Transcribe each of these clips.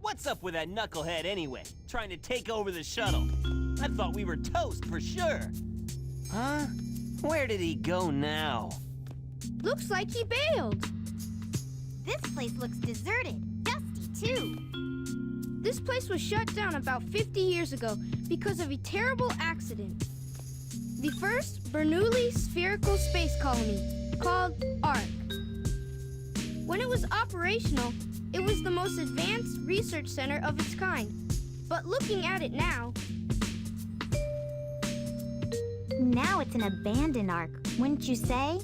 What's up with that knucklehead anyway? Trying to take over the shuttle. I thought we were toast for sure. Huh? Where did he go now? Looks like he bailed. This place looks deserted. Dusty, too. This place was shut down about 50 years ago because of a terrible accident. The first Bernoulli spherical space colony, called ARC. When it was operational, it was the most advanced research center of its kind. But looking at it now... Now it's an abandoned ARC, wouldn't you say?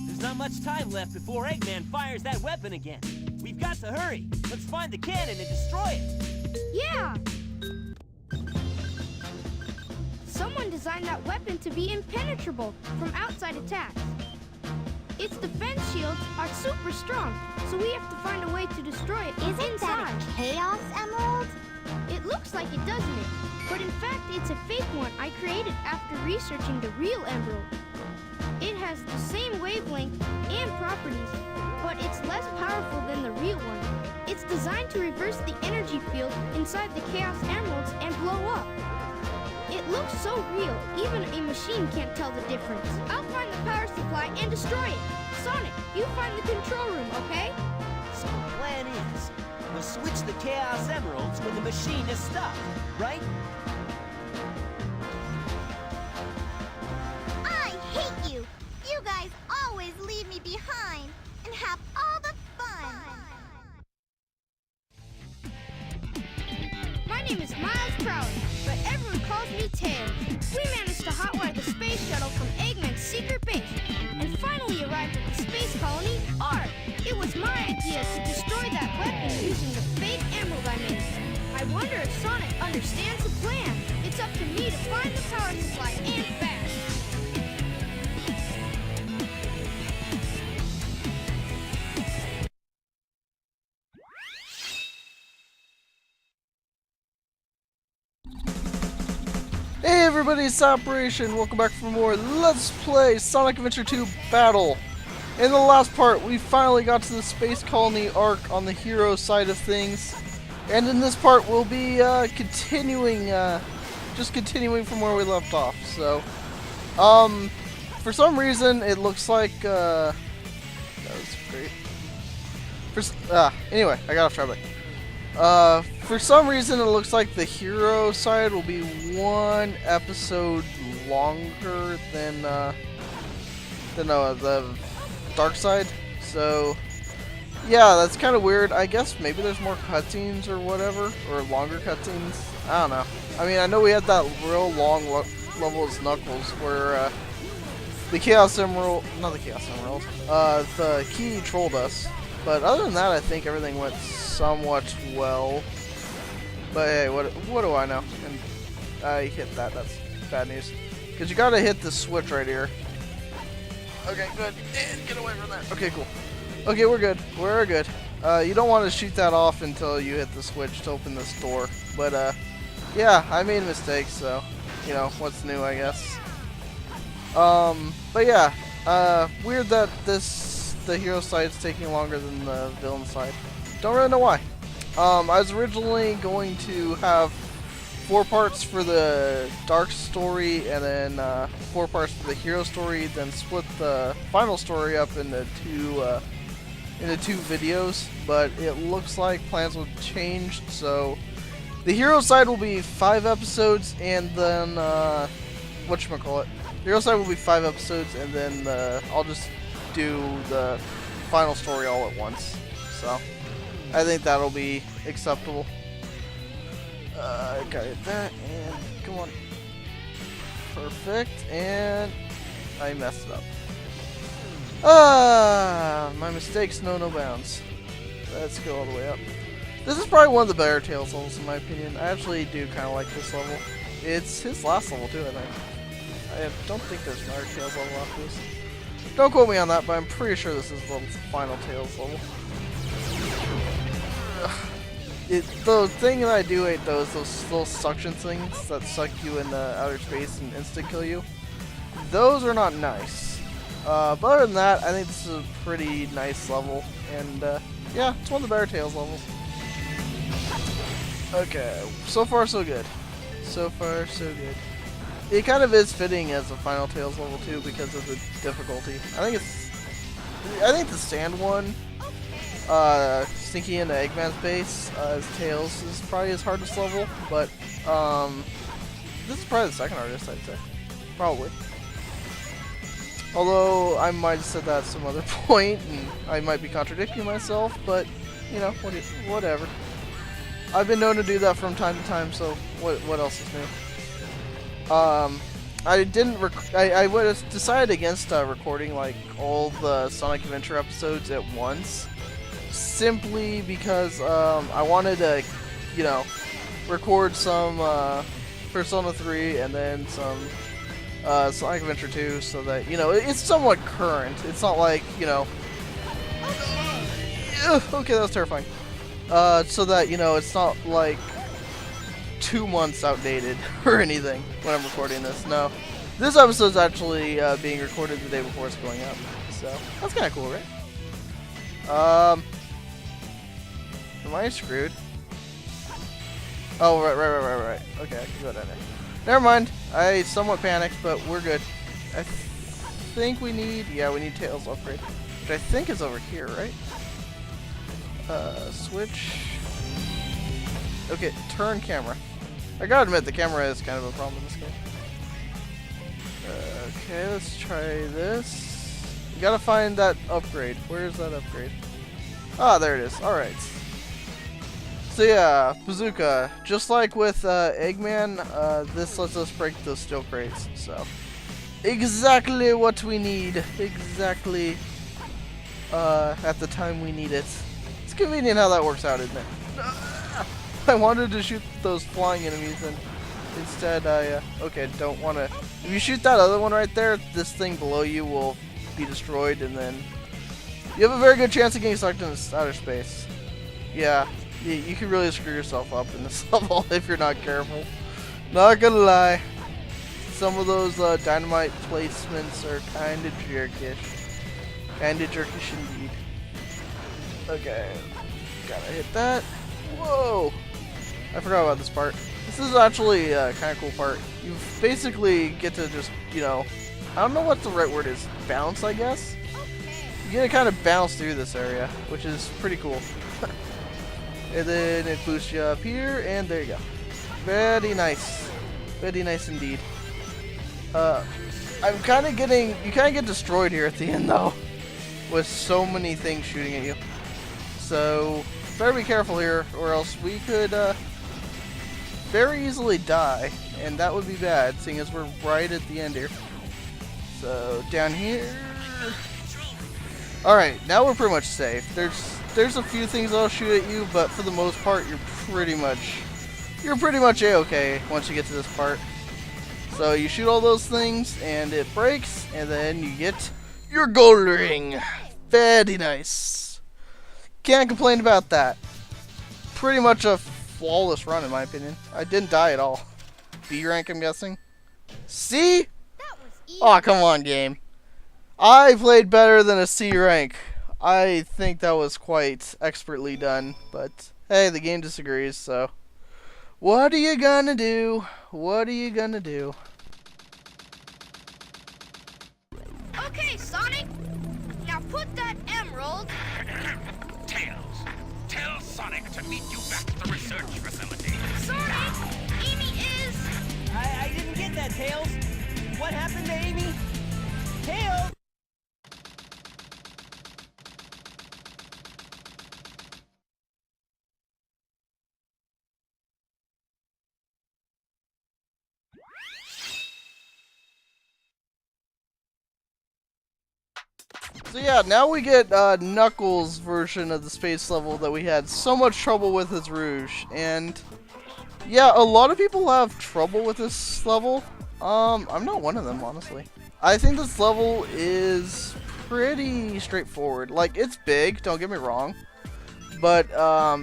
There's not much time left before Eggman fires that weapon again. We've got to hurry. Let's find the cannon and destroy it. Yeah! Someone designed that weapon to be impenetrable from outside attacks. Its defense shields are super strong, so we have to find a way to destroy it from Isn't inside. that a Chaos Emerald? It looks like it, doesn't it? But in fact, it's a fake one I created after researching the real emerald. It has the same wavelength and properties, but it's less powerful than the real one. It's designed to reverse the energy field inside the Chaos Emeralds and blow up. It looks so real, even a machine can't tell the difference. I'll find the power supply and destroy it. Sonic, you find the control room, okay? So the plan is, we'll switch the Chaos Emeralds when the machine is stopped, right? I hate you! You guys always leave me behind and have all the fun! My name is Miles Prower, but everyone calls me Tails. We managed to hotwire the space shuttle from Eggman's secret base and finally arrived at the space colony, ARC. It was my idea to destroy that weapon using the fake emerald I made. I wonder if Sonic understands the plan. It's up to me to find the power supply and fast. Hey everybody, it's Operation. Welcome back for more Let's Play Sonic Adventure 2 Battle. In the last part, we finally got to the Space Colony ARC on the hero side of things. And in this part, we'll be continuing from where we left off. So, for some reason, it looks like, that was great. Anyway, I got off topic. For some reason, it looks like the hero side will be one episode longer than the dark side. So, yeah, that's kind of weird. I guess maybe there's more cutscenes or whatever, or longer cutscenes. I don't know. I mean, I know we had that real long level as Knuckles where the Chaos Emerald, not the Chaos Emerald, the key trolled us. But other than that, I think everything went somewhat well. But hey, what do I know? And I hit that. That's bad news. Because you gotta hit the switch right here. Okay, good. And get away from that. Okay, cool. Okay, we're good. We're good. You don't want to shoot that off until you hit the switch to open this door. But yeah, I made a mistake, so you know what's new, I guess. But yeah, weird that the hero side is taking longer than the villain side. Don't really know why. I was originally going to have 4 parts for the dark story and then 4 parts for the hero story, then split the final story up into two videos. But it looks like plans will change, so the hero side will be 5 episodes, and then whatchamacallit, the hero side will be 5 episodes, and then I'll just do the final story all at once. So I think that'll be acceptable. Gotta hit that, and come on. Perfect, and I messed it up. My mistakes know no bounds. Let's go all the way up. This is probably one of the better Tails levels in my opinion. I actually do kind of like this level. It's his last level too, I think. I don't think there's another Tails level after this. Don't quote me on that, but I'm pretty sure this is the final Tails level. The thing that I do hate though is those little suction things that suck you into outer space and insta-kill you. Those are not nice. But other than that, I think this is a pretty nice level, and yeah, it's one of the better Tails levels. Okay, so far so good. So far so good. It kind of is fitting as a Final Tales level 2 because of the difficulty. I think the sand one, sneaking into Eggman's base as Tails is probably his hardest level, but this is probably the second hardest, I'd say. Probably. Although I might have said that at some other point, and I might be contradicting myself, but you know, whatever. I've been known to do that from time to time, so what else is new? I would have decided against recording like all the Sonic Adventure episodes at once, simply because I wanted to, you know, record some Persona 3 and then some Sonic Adventure 2, so that, you know, it's somewhat current. It's not like, you know, okay, that was terrifying. So that, you know, it's not like 2 months outdated or anything when I'm recording this. No, this episode's actually being recorded the day before it's going up, so that's kind of cool, right? Am I screwed? Oh, right. Okay, I can go down there. Never mind. I somewhat panicked, but we're good. I think we need, yeah, we need Tails upgrade, which I think is over here, right? Switch. Okay, turn camera. I gotta admit, the camera is kind of a problem in this game. Okay, let's try this. You gotta find that upgrade. Where is that upgrade? Ah, there it is. Alright. So yeah, Bazooka. Just like with Eggman, this lets us break those steel crates. So, exactly what we need. Exactly at the time we need it. It's convenient how that works out, isn't it? I wanted to shoot those flying enemies, and instead I, okay, don't want to. If you shoot that other one right there, this thing below you will be destroyed, and then you have a very good chance of getting sucked into outer space. Yeah, you can really screw yourself up in this level if you're not careful. Not gonna lie. Some of those dynamite placements are kind of jerkish. Kind of jerkish indeed. Okay, gotta hit that. Whoa! I forgot about this part. This is actually a kind of cool part. You basically get to just, you know, I don't know what the right word is. Bounce, I guess? You get to kind of bounce through this area, which is pretty cool. And then it boosts you up here, and there you go. Very nice. Very nice indeed. I'm kind of getting, you kind of get destroyed here at the end though, with so many things shooting at you. So, better be careful here, or else we could very easily die, and that would be bad, seeing as we're right at the end here. So, down here. Alright, now we're pretty much safe. There's a few things that'll shoot at you, but for the most part, you're pretty much A-okay once you get to this part. So you shoot all those things, and it breaks, and then you get your gold ring. Very nice. Can't complain about that. Pretty much a flawless run, in my opinion. I didn't die at all. B rank, I'm guessing. C? Aw, come on, game. I played better than a C rank. I think that was quite expertly done, but hey, the game disagrees, so what are you gonna do? What are you gonna do? Okay, Sonic. Now put that emerald. Tails, tell Sonic to meet you back at the research facility. Sonic, Amy is. I didn't get that, Tails. What happened to Amy? Tails! So yeah, now we get Knuckles' version of the space level that we had so much trouble with as Rouge, and yeah, a lot of people have trouble with this level. I'm not one of them, honestly. I think this level is pretty straightforward. Like, it's big, don't get me wrong, but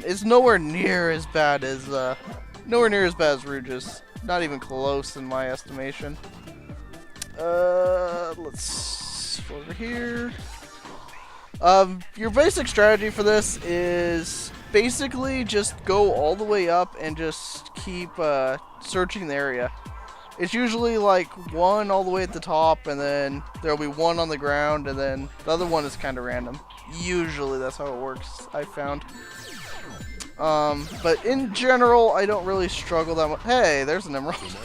it's nowhere near as bad as Rouge's. Not even close in my estimation. Let's over here. Your basic strategy for this is basically just go all the way up and just keep searching the area. It's usually like one all the way at the top, and then there'll be one on the ground, and then the other one is kind of random. Usually that's how it works, I found. But in general, I don't really struggle that much. Hey, there's an emerald.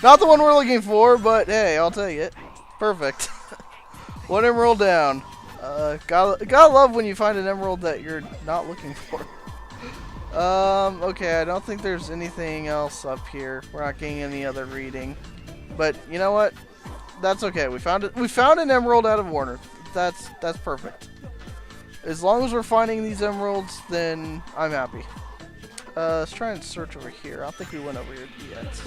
Not the one we're looking for, but hey, I'll take it. Perfect. One emerald down. Gotta love when you find an emerald that you're not looking for. Okay, I don't think there's anything else up here. We're not getting any other reading. But you know what? That's okay. We found it. We found an emerald out of Warner. That's perfect. As long as we're finding these emeralds, then I'm happy. Let's try and search over here. I don't think we went over here yet.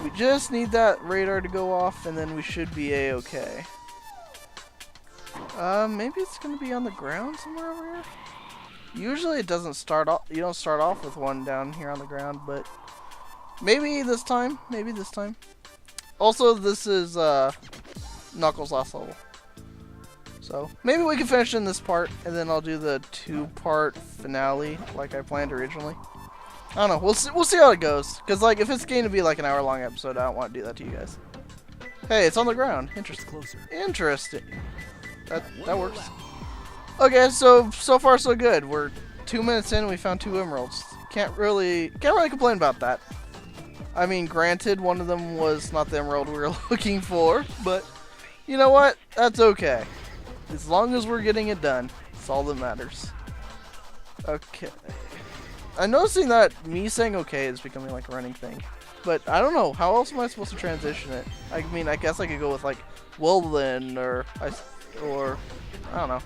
We just need that radar to go off, and then we should be a-okay. Maybe it's gonna be on the ground somewhere over here. Usually it doesn't start off. You don't start off with one down here on the ground, but maybe this time. Maybe this time. Also, this is Knuckles' last level, so maybe we can finish in this part, and then I'll do the 2-part finale like I planned originally. I don't know. We'll see how it goes. Cause like if it's going to be like an hour-long episode, I don't want to do that to you guys. Hey, it's on the ground. Interesting. Interesting. That works. Okay, so far so good. We're 2 minutes in and we found 2 emeralds. Can't really complain about that. I mean, granted, one of them was not the emerald we were looking for, but you know what? That's okay. As long as we're getting it done, that's all that matters. Okay. I'm noticing that me saying okay is becoming like a running thing. But I don't know. How else am I supposed to transition it? I mean, I guess I could go with like, well then, or I don't know.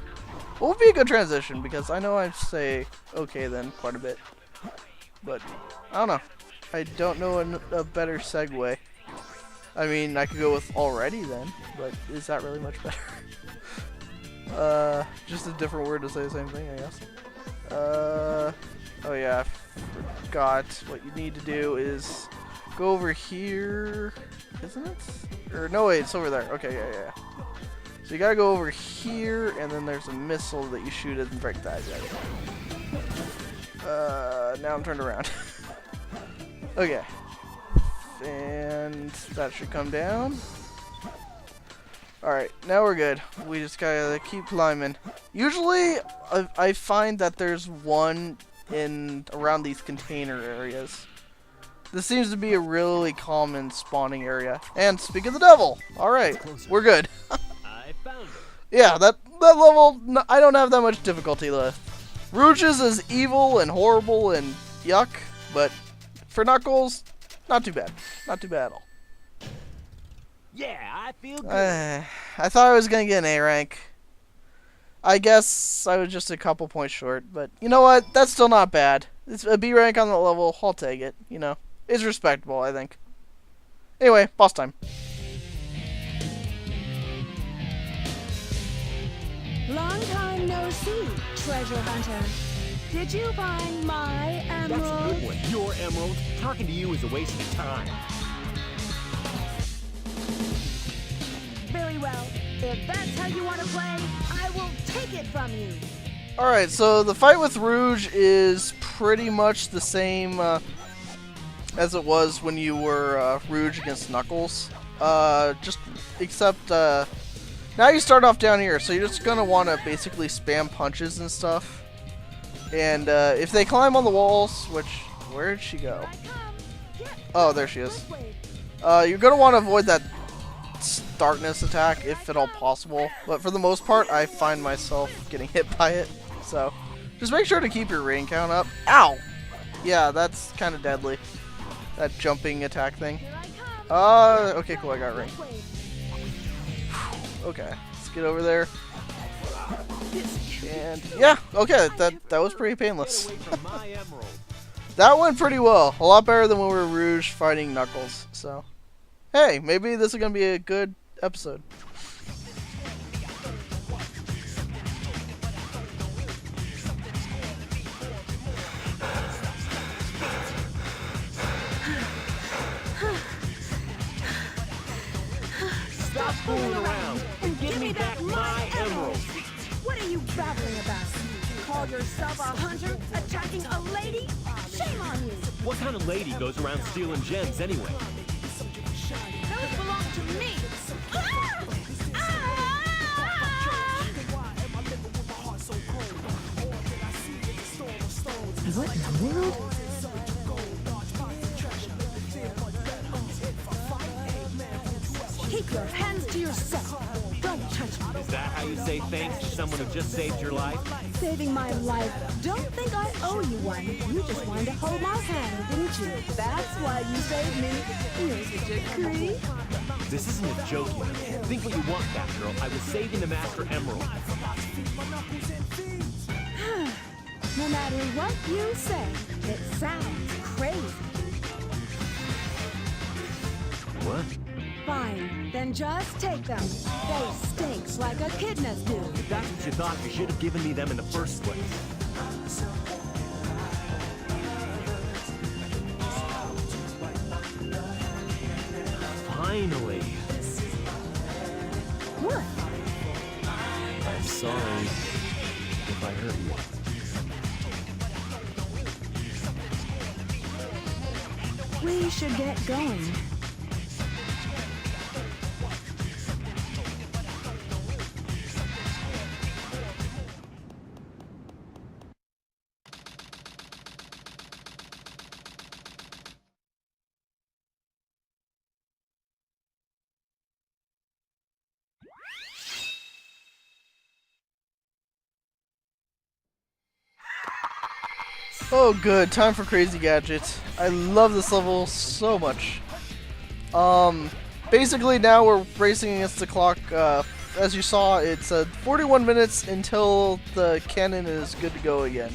What would be a good transition? Because I know I say okay then quite a bit. But I don't know. I don't know a better segue. I mean, I could go with already then, but is that really much better? Just a different word to say the same thing, I guess. Oh yeah, I forgot. What you need to do is go over here, isn't it? Or no, wait, it's over there. Okay, yeah. So you gotta go over here, and then there's a missile that you shoot and break that. Now I'm turned around. Okay. And that should come down. Alright, now we're good. We just gotta keep climbing. Usually, I find that there's one in around these container areas. This seems to be a really common spawning area. And speak of the devil! Alright, we're good. I found it. Yeah, that level, I don't have that much difficulty left. Rouge's is evil and horrible and yuck, but for Knuckles, not too bad. Not too bad at all. Yeah, I feel good. I thought I was going to get an A rank. I guess I was just a couple points short, but you know what? That's still not bad. It's a B rank on that level. I'll take it, you know. It's respectable, I think. Anyway, boss time. Long time no see, treasure hunter. Did you find my emerald? That's a good one. Your emerald. Talking to you is a waste of time. Very well. If that's how you want to play, I will take it from you. Alright, so the fight with Rouge is pretty much the same as it was when you were Rouge against Knuckles. Except now you start off down here, so you're just going to want to basically spam punches and stuff. And if they climb on the walls, where did she go? Oh, there she is. You're going to want to avoid that darkness attack if at all possible. But for the most part, I find myself getting hit by it. So just make sure to keep your rain count up. Ow! Yeah, that's kind of deadly. That jumping attack thing. Okay, cool, I got ring. Okay, let's get over there. And yeah, okay, that was pretty painless. That went pretty well. A lot better than when we were Rouge fighting Knuckles. So, hey, maybe this is gonna be a good episode. Stop fooling around and give me back my emerald. What are you babbling about? call yourself a hunter attacking a lady? Shame on you. What kind of lady goes around stealing gems anyway? Those belong to me. Ah! What in the world? Keep your hands to yourself. Don't touch me. Is that how you say thanks to someone who just saved your life? Saving my life. Don't think I owe you one. You just wanted to hold my hand, didn't you? That's why you saved me. You're such a creep. This isn't a joke, you know. Think what you want, Batgirl. I was saving the Master Emerald. No matter what you say, it sounds crazy. What? Fine, then just take them. They stink like echidnas do. If that's what you thought, you should have given me them in the first place. Finally. What? I'm sorry if I hurt you. We should get going. Oh good, time for Crazy Gadgets. I love this level so much. Basically now we're racing against the clock. As you saw, it's 41 minutes until the cannon is good to go again.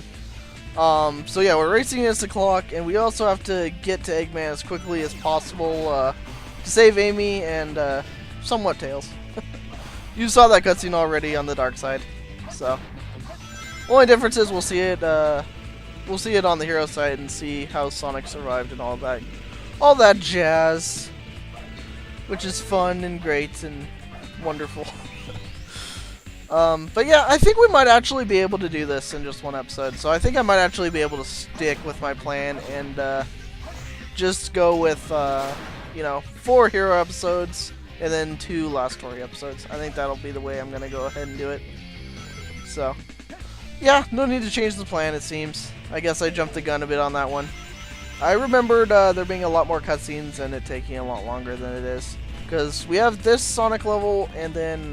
So yeah, we're racing against the clock, and we also have to get to Eggman as quickly as possible to save Amy and somewhat Tails. You saw that cutscene already on the dark side. So only difference is we'll see it on the hero side and see how Sonic survived and all that jazz, which is fun and great and wonderful. But yeah, I think we might actually be able to do this in just one episode. So I think I might actually be able to stick with my plan and just go with 4 hero episodes and then 2 last story episodes. I think that'll be the way I'm gonna go ahead and do it. So yeah, no need to change the plan, it seems. I guess I jumped the gun a bit on that one. I remembered there being a lot more cutscenes and it taking a lot longer than it is. Because we have this Sonic level and then,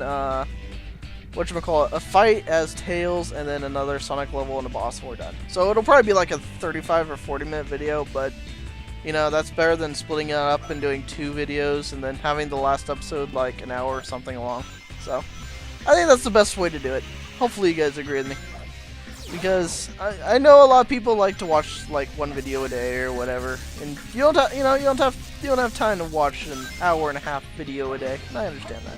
whatchamacallit, a fight as Tails and then another Sonic level and a boss and we're done. So it'll probably be like a 35 or 40 minute video, but, you know, that's better than splitting it up and doing 2 videos and then having the last episode like an hour or something long. So, I think that's the best way to do it. Hopefully you guys agree with me. Because I know a lot of people like to watch like 1 video a day or whatever, and you don't have time to watch an hour and a half video a day. And I understand that.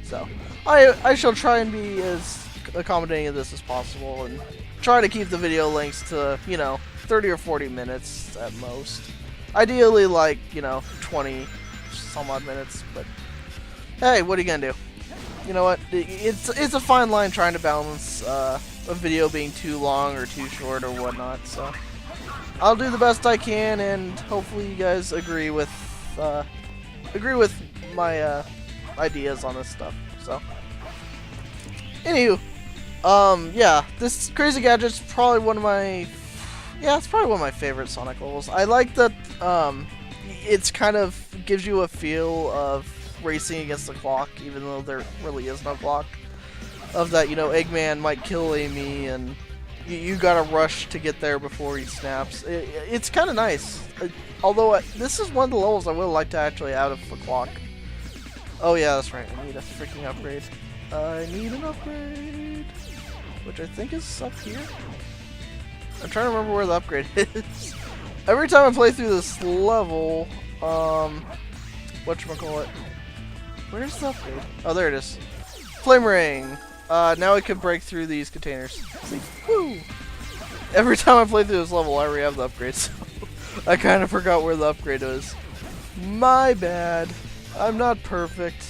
So I shall try and be as accommodating of this as possible and try to keep the video lengths to 30 or 40 minutes at most. Ideally like 20 some odd minutes, but hey, what are you gonna do? You know what? It's a fine line trying to balance a video being too long or too short or whatnot. So I'll do the best I can, and hopefully you guys agree with my ideas on this stuff. So anywho, yeah, this Crazy Gadget's probably one of my favorite Sonic levels. I like that it's kind of gives you a feel of racing against the clock, even though there really is no clock. Of that, Eggman might kill Amy, and you gotta rush to get there before he snaps. It's kind of nice. Although this is one of the levels I would like to actually add a clock. Oh yeah, that's right. I need a freaking upgrade. I need an upgrade, which I think is up here. I'm trying to remember where the upgrade is. Every time I play through this level, whatchamacallit? Where's the upgrade? Oh, there it is. Flame Ring. Now I can break through these containers. See? Woo! Every time I play through this level, I already have the upgrade, so I kind of forgot where the upgrade was. My bad. I'm not perfect.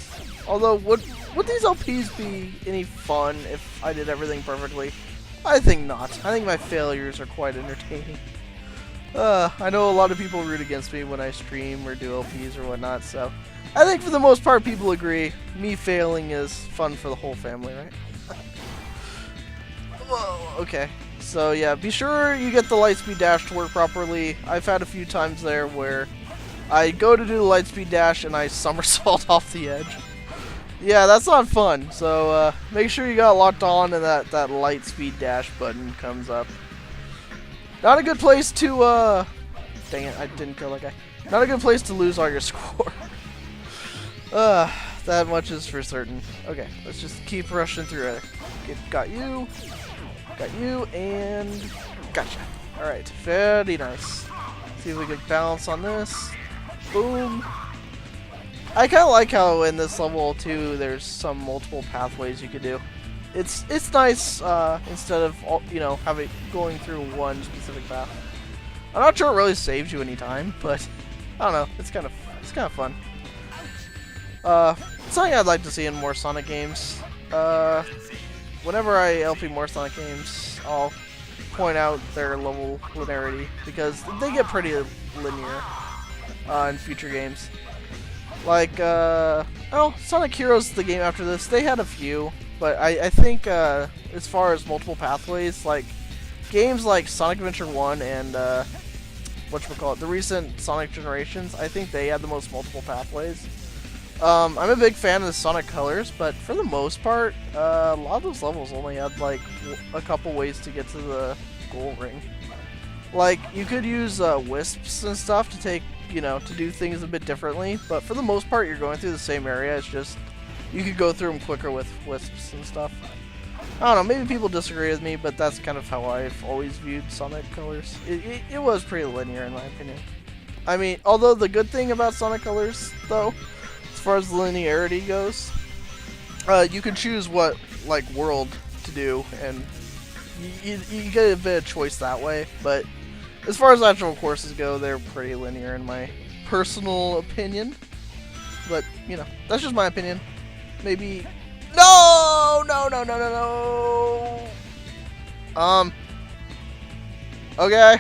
Although, would these LPs be any fun if I did everything perfectly? I think not. I think my failures are quite entertaining. I know a lot of people root against me when I stream or do LPs or whatnot, so I think for the most part people agree me failing is fun for the whole family, right? Whoa, okay. So yeah, be sure you get the lightspeed dash to work properly. I've had a few times there where I go to do the lightspeed dash and I somersault off the edge. Yeah, that's not fun. So make sure you got locked on and that lightspeed dash button comes up. Not a good place to dang it, I didn't kill that guy. Not a good place to lose all your score. That much is for certain. Okay, let's just keep rushing through it. Got you, and gotcha. Alright, very nice. See if we can balance on this. Boom. I kind of like how in this level too, there's some multiple pathways you could do. It's nice instead of going through one specific path. I'm not sure it really saves you any time, but I don't know. It's kind of fun. Something I'd like to see in more Sonic games. Whenever I LP more Sonic games, I'll point out their level linearity because they get pretty linear in future games. Like, Sonic Heroes, the game after this, they had a few, but I think as far as multiple pathways, like games like Sonic Adventure 1 and the recent Sonic Generations, I think they had the most multiple pathways. I'm a big fan of the Sonic Colors, but for the most part, a lot of those levels only had like a couple ways to get to the goal ring. Like, you could use wisps and stuff to take, to do things a bit differently, but for the most part, you're going through the same area. It's just you could go through them quicker with wisps and stuff. I don't know, maybe people disagree with me, but that's kind of how I've always viewed Sonic Colors. It was pretty linear in my opinion. I mean, although the good thing about Sonic Colors, though, as far as linearity goes, you can choose what world to do, and you get a bit of choice that way. But as far as actual courses go, they're pretty linear in my personal opinion. But that's just my opinion. Maybe no. Okay.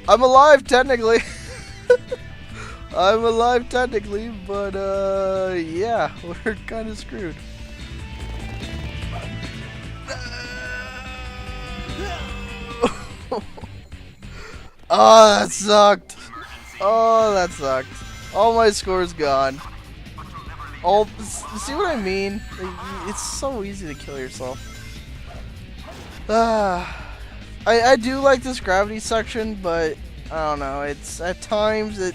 I'm alive technically. I'm alive technically, but yeah, we're kind of screwed. Oh, that sucked. All my score's gone. See what I mean? It's so easy to kill yourself. I do like this gravity section, but I don't know. It's at times it's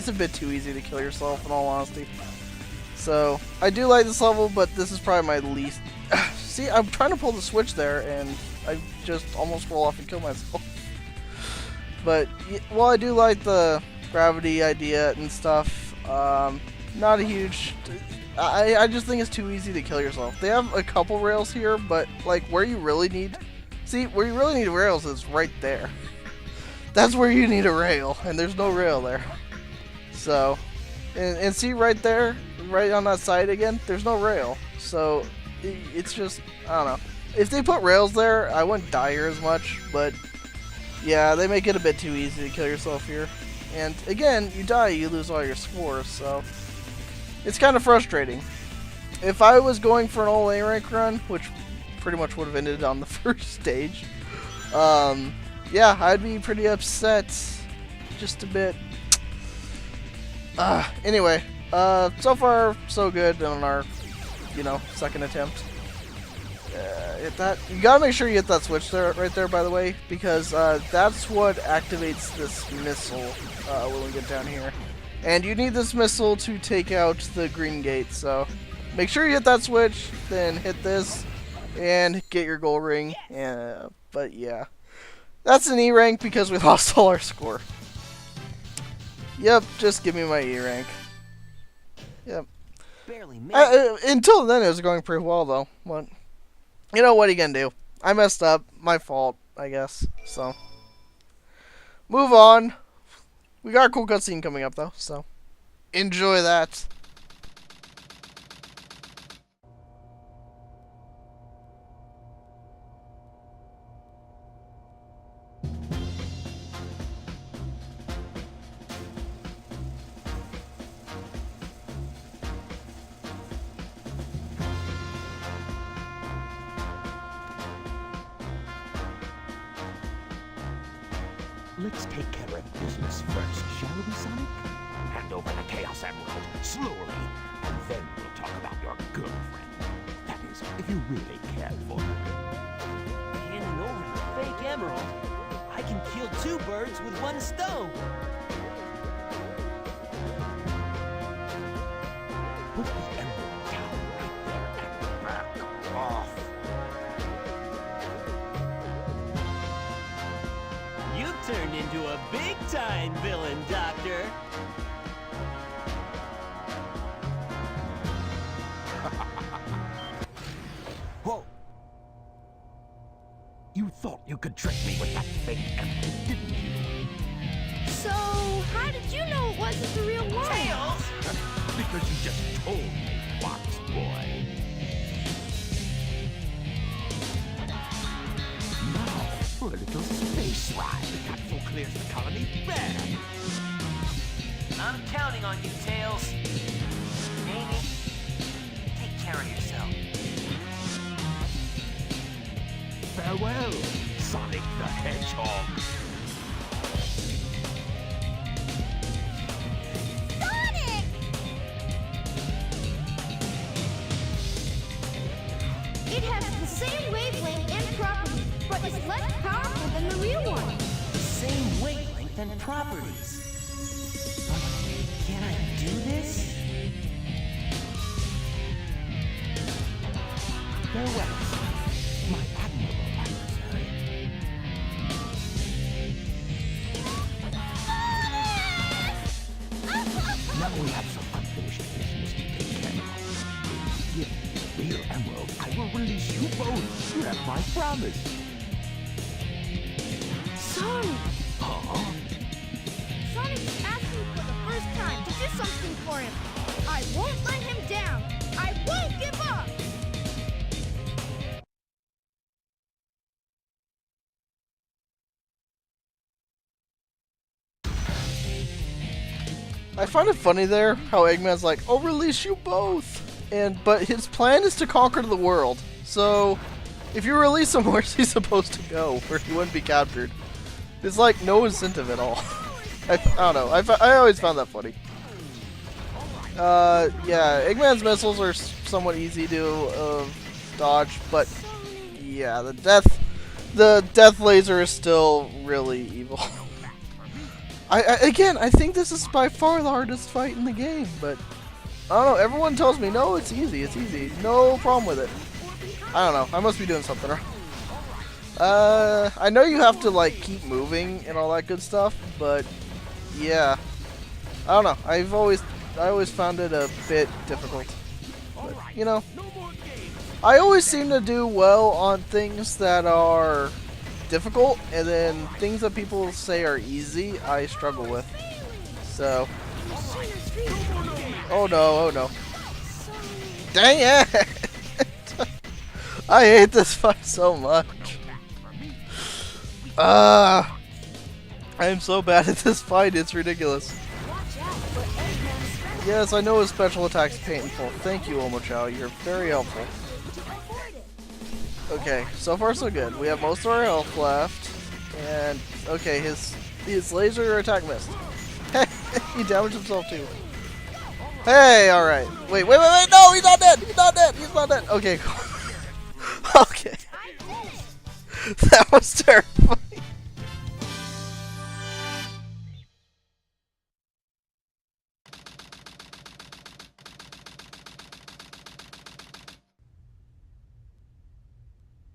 a bit too easy to kill yourself, in all honesty. So I do like this level, but this is probably my least. See, I'm trying to pull the switch there, and I just almost roll off and kill myself. But while I do like the gravity idea and stuff, not a huge. I just think it's too easy to kill yourself. They have a couple rails here, but where you really need rails is right there. That's where you need a rail, and there's no rail there. So, and see right there, right on that side again, there's no rail. So it's just, I don't know. If they put rails there, I wouldn't die here as much, but yeah, they make it a bit too easy to kill yourself here. And again, you die, you lose all your scores, so it's kind of frustrating. If I was going for an all A rank run, which pretty much would have ended on the first stage, yeah, I'd be pretty upset. Just a bit. Anyway, so far so good on our, second attempt. Hit that. You gotta make sure you hit that switch there, right there, by the way, because that's what activates this missile when we get down here. And you need this missile to take out the green gate, so make sure you hit that switch, then hit this, and get your goal ring. But yeah, that's an E rank because we lost all our score. Yep, just give me my E rank. Yep. Barely made. Until then, it was going pretty well, though. What are you gonna do? I messed up. My fault, I guess. So, move on. We got a cool cutscene coming up, though, so enjoy that. Let's take care of business first, shall we, Sonic? Hand over the Chaos Emerald, slowly, and then we'll talk about your girlfriend. That is, if you really care for her. Handing over the fake emerald? I can kill 2 birds with 1 stone. Put the emerald down right there and back off. You've turned into a big-time villain, Doctor. Whoa! You thought you could trick me with that fake emerald, didn't you? So, how did you know it wasn't the real one? Tails! Because you just told me, Fox Boy. Now, for a little space ride. The capsule clears the colony bad. I'm counting on you, Tails. Amy, take care of yourself. Farewell, Sonic the Hedgehog. Sonic! It has the same wavelength and properties, but is less powerful than the real one. Same wavelength and properties. But can I do this? Farewell, Sonic, my admirable adversary. Now we have some unfinished business to take care of. Give me the real emerald, I will release you both. You have my promise. Sonic! Huh? Sonic is asking for the first time to do something for him. I won't let him down. I won't give up. I find it funny there how Eggman's like, "I'll release you both," but his plan is to conquer the world. So if you release him, where's he supposed to go where he wouldn't be captured? There's like no incentive at all. I don't know. I always found that funny. Yeah, Eggman's missiles are somewhat easy to dodge, but yeah, the death laser is still really evil. Again, I think this is by far the hardest fight in the game, but I don't know. Everyone tells me, no, it's easy, no problem with it. I don't know. I must be doing something wrong. I know you have to like keep moving and all that good stuff, but yeah, I don't know. I always found it a bit difficult. But, you know, I always seem to do well on things that are difficult, and then things that people say are easy, I struggle with. So, oh no, dang it! I hate this fight so much. I am so bad at this fight, it's ridiculous. Yes, I know his special attack's painful. Thank you, Omochao, you're very helpful. Okay, so far so good. We have most of our health left, and okay, his laser attack missed. He damaged himself too. Hey, all right. Wait! No, he's not dead. He's not dead. Okay, cool. Okay. That was terrifying.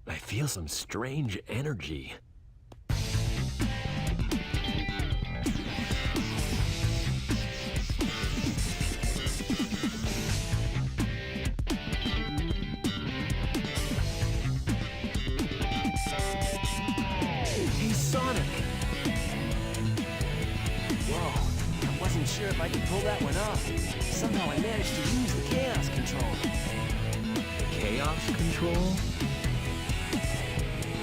I feel some strange energy. Hey, Sonic! Whoa, I wasn't sure if I could pull that one off. Somehow I managed to use the Chaos Control. Chaos control?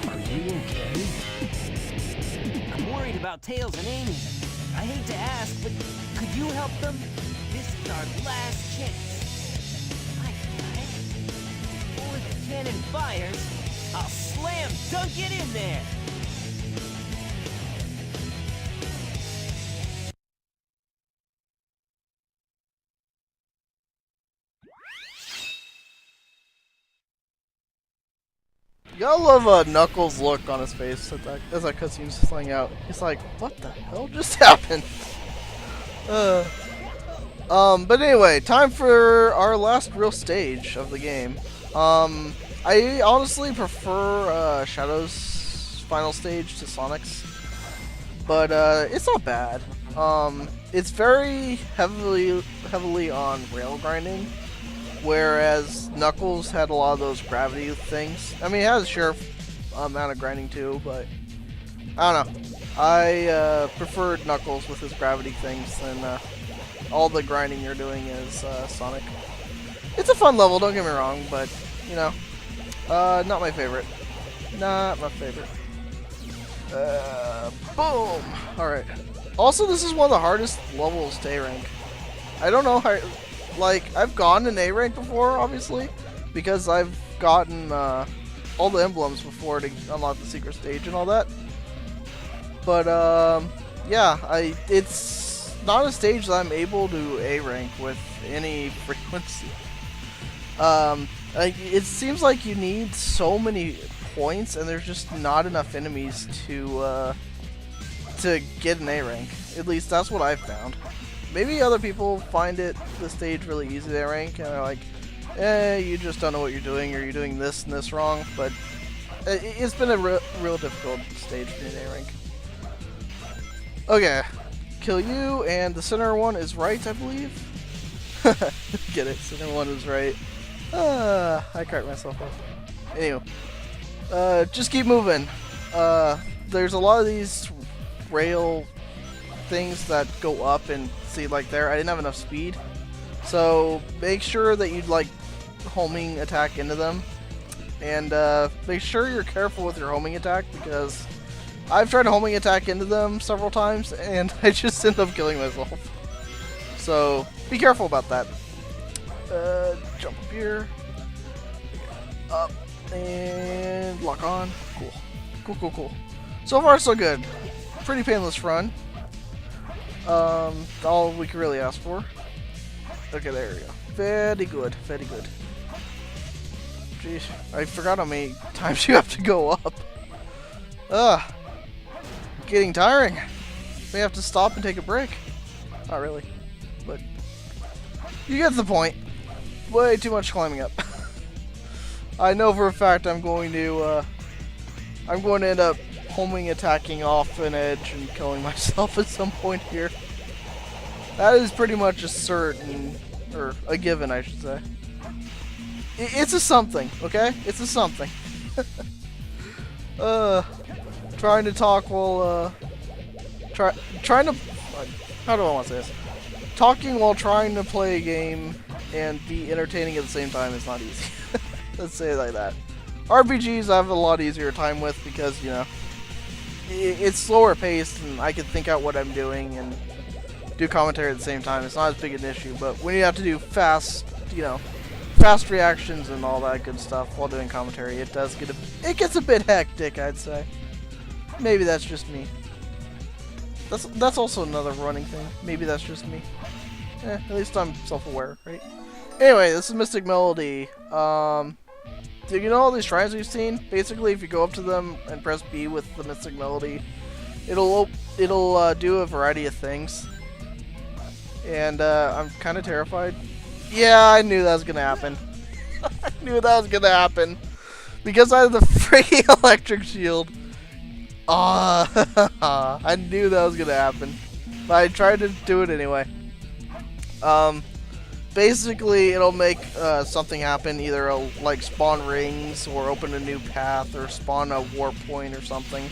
Are you okay? I'm worried about Tails and Amy. I hate to ask, but could you help them? This is our last chance. My God. Before the cannon fires, I'll slam dunk it in there. You gotta love Knuckles' look on his face as that cutscene's playing out. He's like, what the hell just happened? But anyway, time for our last real stage of the game. I honestly prefer Shadow's final stage to Sonic's, but it's not bad. It's very heavily on rail grinding, whereas Knuckles had a lot of those gravity things. I mean, it has a sheer amount of grinding too, but I don't know. I preferred Knuckles with his gravity things than all the grinding you're doing as Sonic. It's a fun level, don't get me wrong, but you know, not my favorite. Not my favorite. Boom! Alright. Also, this is one of the hardest levels to A-rank. I don't know how... Like, I've gone in A-rank before, obviously, because I've gotten all the emblems before to unlock the secret stage and all that. But, yeah, it's not a stage that I'm able to A-rank with any frequency. It seems like you need so many points, and there's just not enough enemies to get an A rank. At least that's what I've found. Maybe other people find the stage really easy to A rank, and they're like, you just don't know what you're doing, or you're doing this and this wrong. But it's been a real difficult stage for me to A rank. Okay, kill you, and the center one is right, I believe. Get it? Center one is right. I cracked myself up. Anyway, just keep moving. There's a lot of these rail things that go up, and see, like there, I didn't have enough speed. So make sure that you like homing attack into them, and make sure you're careful with your homing attack, because I've tried homing attack into them several times, and I just end up killing myself. So be careful about that. Jump up here, up, and lock on. Cool. So far, so good. Pretty painless run. All we can really ask for. Okay, there we go. Very good. Jeez, I forgot how many times you have to go up. Getting tiring. We have to stop and take a break. Not really, but you get the point. Way too much climbing up. I know for a fact I'm going to end up homing attacking off an edge and killing myself at some point here. That is pretty much a certain, or a given, I should say. It's a something, okay? It's a something. Trying to talk while trying to, how do I want to say this? Talking while trying to play a game and be entertaining at the same time is not easy. Let's say it like that. RPGs I have a lot easier time with because, you know, it's slower paced and I can think out what I'm doing and do commentary at the same time. It's not as big an issue, but when you have to do fast reactions and all that good stuff while doing commentary, it gets a bit hectic, I'd say. Maybe that's just me. That's also another running thing. Maybe that's just me. At least I'm self-aware, right? Anyway, this is Mystic Melody. Do you know all these shrines we've seen? Basically, if you go up to them and press B with the Mystic Melody, it'll do a variety of things. And I'm kind of terrified. Yeah, I knew that was gonna happen. I knew that was gonna happen because I have the freaking electric shield. I knew that was gonna happen, but I tried to do it anyway. Basically, it'll make something happen. Either it'll like spawn rings, or open a new path, or spawn a warp point or something.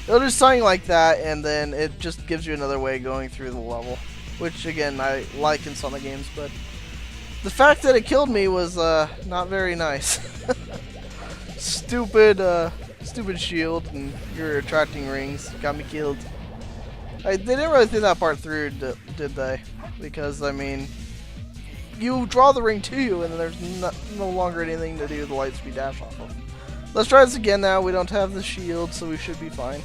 It'll do something like that, and then it just gives you another way of going through the level, which again I like in Sonic games. But the fact that it killed me was not very nice. Stupid shield, and you're attracting rings. Got me killed. They didn't really think that part through, did they? Because I mean, you draw the ring to you, and then there's no longer anything to do the light speed dash off of. Let's try this again now. We don't have the shield, so we should be fine.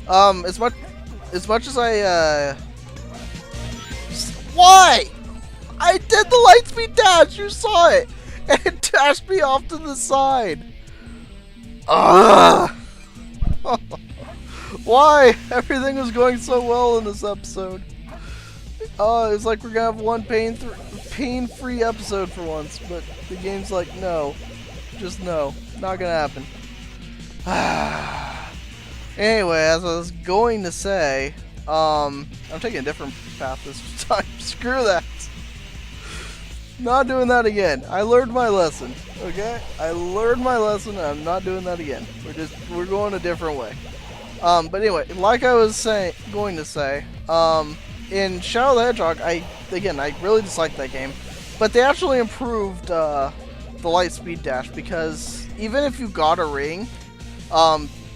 As much as I why? I did the light speed dash. You saw it, and it dashed me off to the side. Ugh! Why? Everything was going so well in this episode. It's like we're gonna have one pain-free episode for once, but the game's like, no. Just no. Not gonna happen. Anyway, as I was going to say, I'm taking a different path this time. Screw that. Not doing that again. I learned my lesson. Okay? I learned my lesson and I'm not doing that again. We're going a different way. But anyway, like I was going to say, in Shadow the Hedgehog, I really disliked that game, but they actually improved the light speed dash, because even if you got a ring,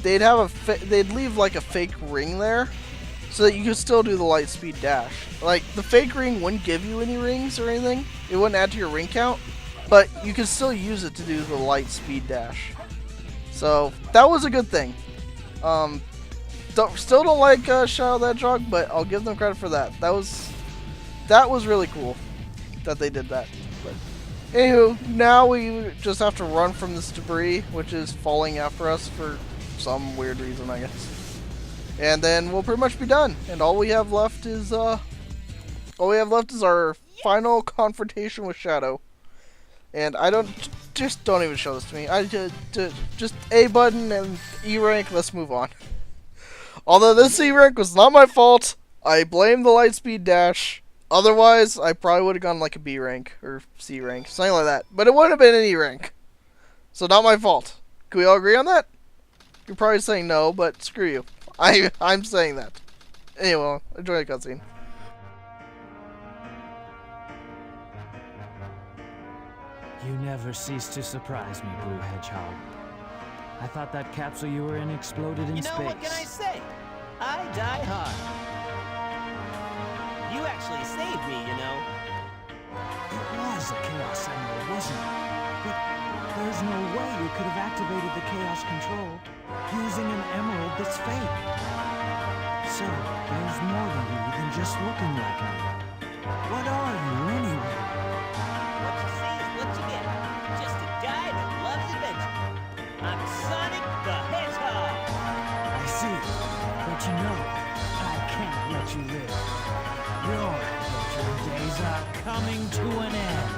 they'd leave like a fake ring there, so that you could still do the light speed dash. Like, the fake ring wouldn't give you any rings or anything; it wouldn't add to your ring count, but you could still use it to do the light speed dash. So that was a good thing. Still don't like Shadow the Hedgehog, but I'll give them credit for that. That was really cool that they did that. But anywho, now we just have to run from this debris, which is falling after us for some weird reason, I guess. And then we'll pretty much be done. And all we have left is our final confrontation with Shadow. And just don't even show this to me. Just A button and E rank. Let's move on. Although this E rank was not my fault, I blame the light speed dash. Otherwise, I probably would have gone like a B rank or C rank, something like that. But it wouldn't have been an E rank, so not my fault. Can we all agree on that? You're probably saying no, but screw you. I'm saying that. Anyway, enjoy the cutscene. You never cease to surprise me, Blue Hedgehog. I thought that capsule you were in exploded in space. What can I say? I die hard. You actually saved me, you know. It was a Chaos Emerald, wasn't it? But there's no way you could have activated the Chaos Control using an emerald that's fake. So, there's more to you than just looking like me. What are you, anyway? What you see is what you get. Just a guy that loves adventure. I'm Sonic the Hedgehog. I see. But you know, I can't let you live. Your adventure days are coming to an end.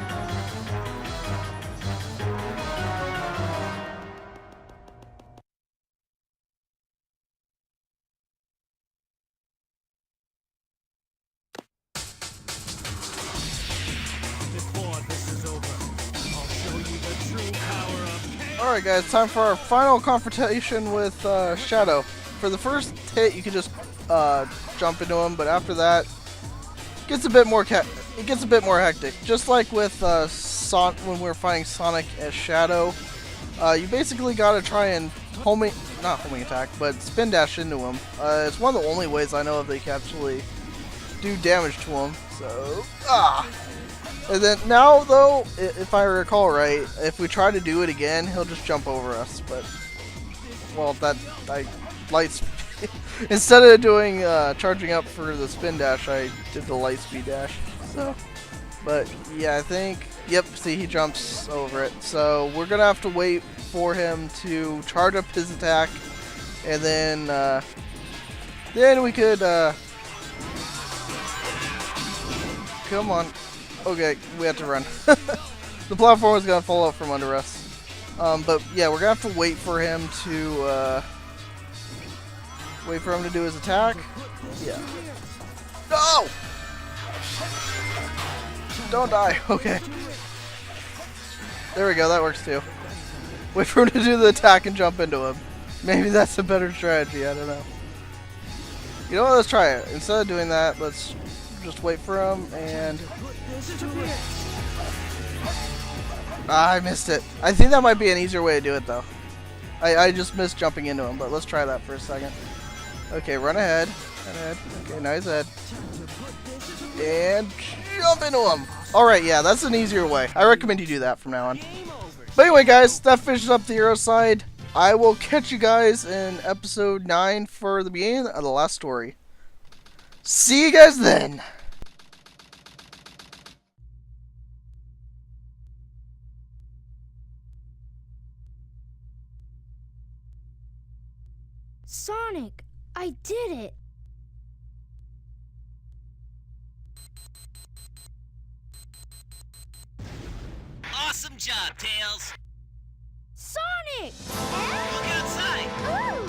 Before this is over, I'll show you the true power of... Alright guys, time for our final confrontation with Shadow. For the first hit, you can just jump into him, but after that, it gets a bit more hectic. Just like with when we were fighting Sonic as Shadow, you basically gotta try and not homing attack, but spin dash into him. It's one of the only ways I know of they can actually do damage to him. So, And then now, though, if I recall right, if we try to do it again, he'll just jump over us. But, well, instead of doing charging up for the spin dash, I did the light speed dash. So, but yeah, I think, yep. See, he jumps over it. So we're gonna have to wait for him to charge up his attack, and then we could come on. Okay, we have to run. The platform is gonna fall out from under us. But yeah, we're gonna have to wait for him to do his attack. Yeah. No! Don't die. Okay. There we go. That works too. Wait for him to do the attack and jump into him. Maybe that's a better strategy. I don't know. You know what? Let's try it. Instead of doing that, let's just wait for him and... I missed it. I think that might be an easier way to do it, though. I just missed jumping into him, but let's try that for a second. Okay, run ahead. Okay, now he's ahead. And jump into him. Alright, yeah, that's an easier way. I recommend you do that from now on. But anyway, guys, that finishes up the hero side. I will catch you guys in episode 9 for the beginning of the last story. See you guys then. Sonic, I did it! Awesome job, Tails. Sonic! Look outside. Ooh!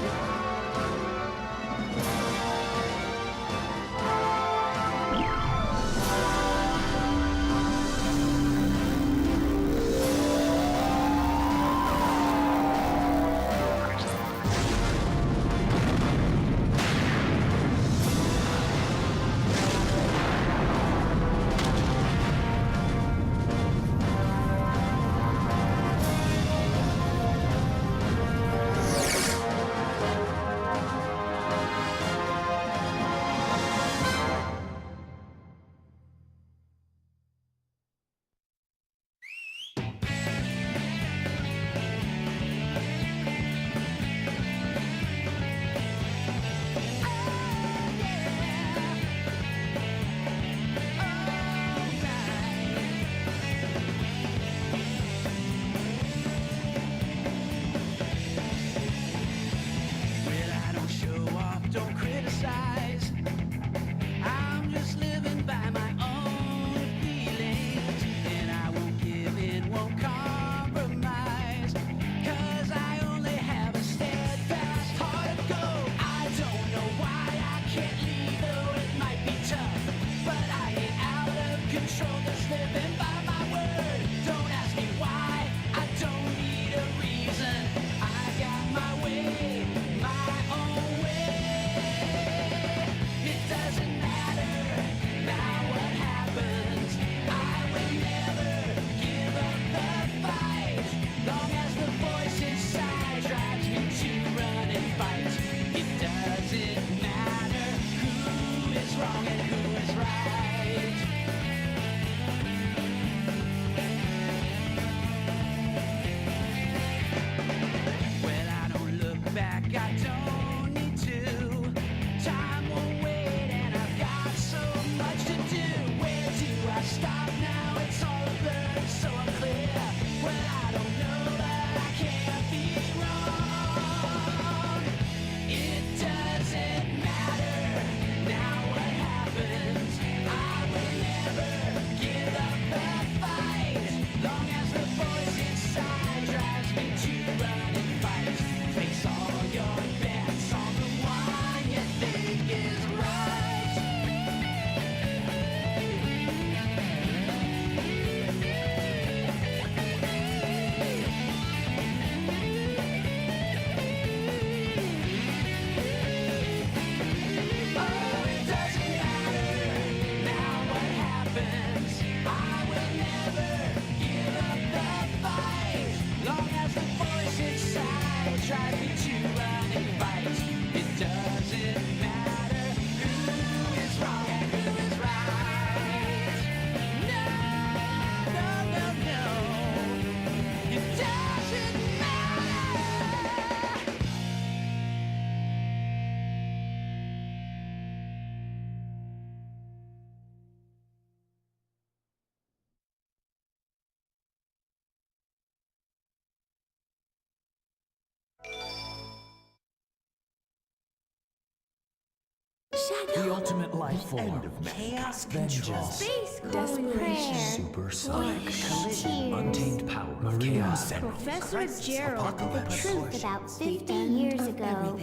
The ultimate life form. Chaos Vengeance. Space calling prayer. Supersonic. Cheers. Untamed power of Chaos Emerald. Professor Gerald. The truth about 50 years ago.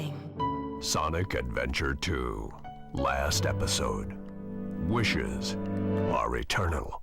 Sonic Adventure 2. Last episode. Wishes are eternal.